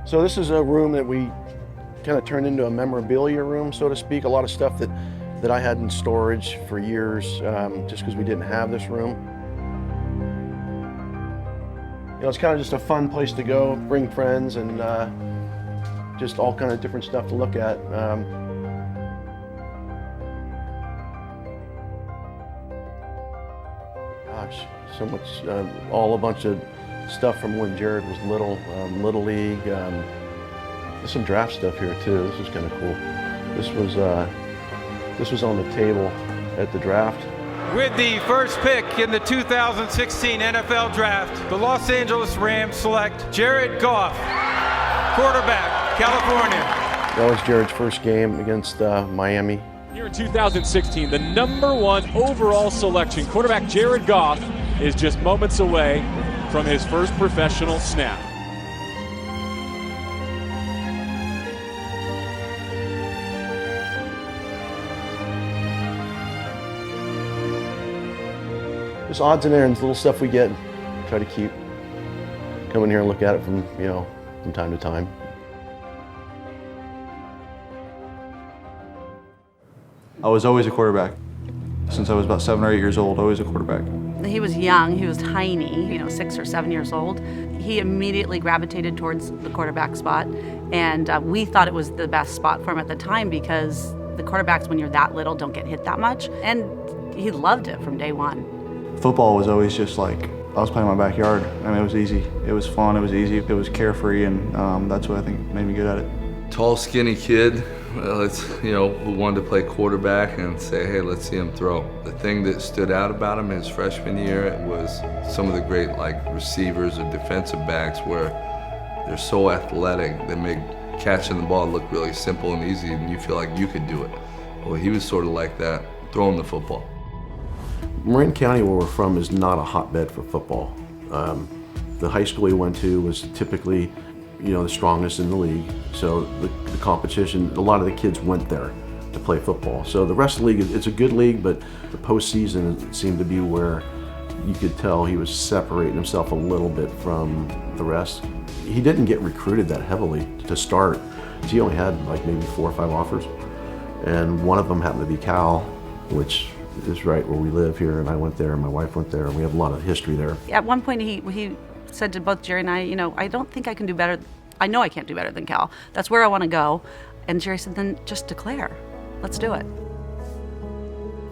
So this is a room that we kind of turned into a memorabilia room, so to speak. A lot of stuff that I had in storage for years, just because we didn't have this room. You know, it's kind of just a fun place to go, bring friends, and just all kind of different stuff to look at. Gosh, so much, all a bunch of stuff from when Jared was little, Little League. There's some draft stuff here too. This is kind of cool. This was on the table at the draft. With the first pick in the 2016 NFL Draft, the Los Angeles Rams select Jared Goff, quarterback, California. That was Jared's first game against Miami. Here in 2016, the #1 overall selection, quarterback Jared Goff, is just moments away from his first professional snap. There's odds and ends, little stuff we get, try to keep. Come in here and look at it from time to time. I was always a quarterback. Since I was about 7 or 8 years old, always a quarterback. He was young, he was tiny, 6 or 7 years old. He immediately gravitated towards the quarterback spot, and we thought it was the best spot for him at the time because the quarterbacks, when you're that little, don't get hit that much, and he loved it from day one. Football was always just like, I was playing in my backyard. I mean, it was easy, it was fun, it was easy, it was carefree, and that's what I think made me good at it. Tall, skinny kid, who wanted to play quarterback and say, hey, let's see him throw. The thing that stood out about him his freshman year was some of the great receivers or defensive backs where they're so athletic, they make catching the ball look really simple and easy and you feel like you could do it. Well, he was sort of like that, throwing the football. Marin County, where we're from, is not a hotbed for football. The high school we went to was typically the strongest in the league. So the competition, a lot of the kids went there to play football. So the rest of the league, it's a good league, but the postseason seemed to be where you could tell he was separating himself a little bit from the rest. He didn't get recruited that heavily to start. He only had maybe 4 or 5 offers. And one of them happened to be Cal, which is right where we live here. And I went there and my wife went there and we have a lot of history there. At one point he said to both Jerry and I, I don't think I can do better. I know I can't do better than Cal. That's where I want to go. And Jerry said, then just declare. Let's do it.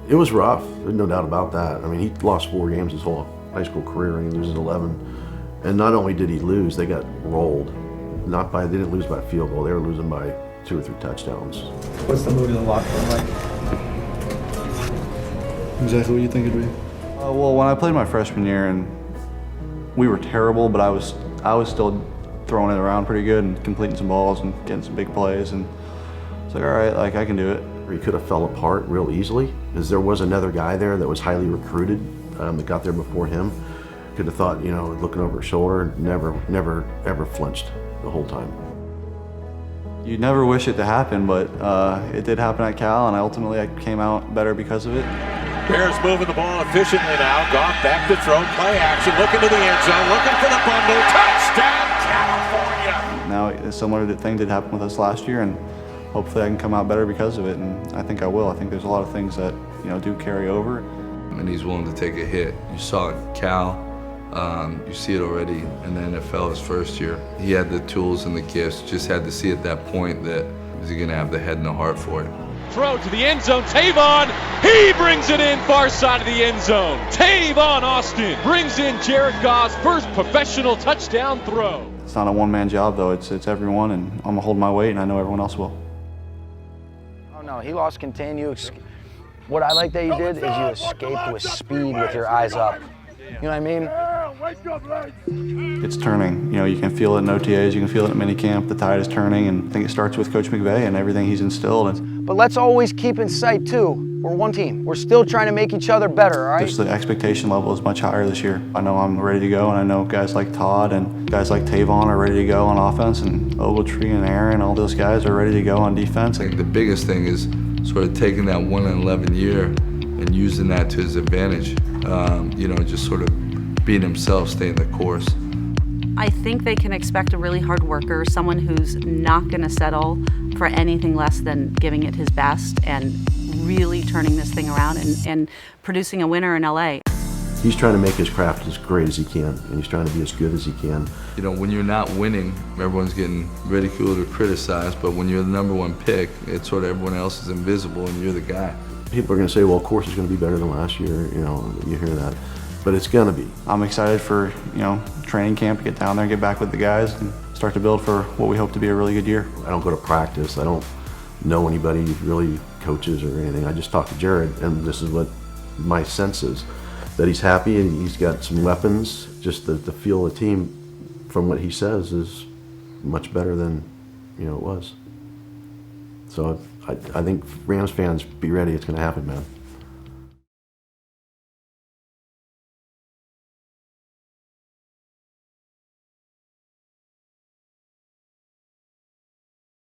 It was rough. There's no doubt about that. I mean, he lost 4 games his whole high school career and he loses 11. And not only did he lose, they got rolled. They didn't lose by a field goal. They were losing by 2 or 3 touchdowns. What's the mood in the locker room like? Exactly what you think it'd be. Well, when I played my freshman year, and we were terrible, but I was still throwing it around pretty good and completing some balls and getting some big plays, and it's like, all right, I can do it. He could have fell apart real easily, because there was another guy there that was highly recruited that got there before him. Could have thought, looking over his shoulder, never ever flinched the whole time. You'd never wish it to happen, but it did happen at Cal, and ultimately I came out better because of it. Bears moving the ball efficiently now. Goff back to throw, play action, looking to the end zone, looking for the bundle. Touchdown, California! Now, a similar thing did happen with us last year, and hopefully I can come out better because of it, and I think I will. I think there's a lot of things that do carry over. And he's willing to take a hit. You saw it at Cal, you see it already in the NFL his first year. He had the tools and the gifts, just had to see at that point that is he gonna have the head and the heart for it. Throw to the end zone, Tavon, he brings it in far side of the end zone. Tavon Austin brings in Jared Goff's first professional touchdown throw. It's not a one-man job though, it's everyone, and I'm gonna hold my weight and I know everyone else will. Oh no, he lost contain. What I like that you did is you escaped with speed with your eyes up. You know what I mean? It's turning. You can feel it in OTAs, you can feel it at minicamp. The tide is turning, and I think it starts with Coach McVay and everything he's instilled. But let's always keep in sight too, we're one team. We're still trying to make each other better, all right? Just the expectation level is much higher this year. I know I'm ready to go, and I know guys like Todd and guys like Tavon are ready to go on offense, and Ogletree and Aaron, all those guys are ready to go on defense. I think the biggest thing is sort of taking that 1-11 year and using that to his advantage. Just sort of being himself, staying the course. I think they can expect a really hard worker, someone who's not going to settle for anything less than giving it his best and really turning this thing around and producing a winner in LA. He's trying to make his craft as great as he can, and he's trying to be as good as he can. You know, when you're not winning, everyone's getting ridiculed or criticized, but when you're the #1 pick, it's sort of everyone else is invisible and you're the guy. People are going to say, well, of course it's going to be better than last year, you know, you hear that. But it's going to be. I'm excited for, you know, training camp to get down there, get back with the guys, and start to build for what we hope to be a really good year. I don't go to practice. I don't know anybody really coaches or anything. I just talk to Jared, and this is what my sense is, that he's happy and he's got some weapons. Just the feel of the team, from what he says, is much better than, you know, it was. So I think Rams fans, be ready. It's going to happen, man.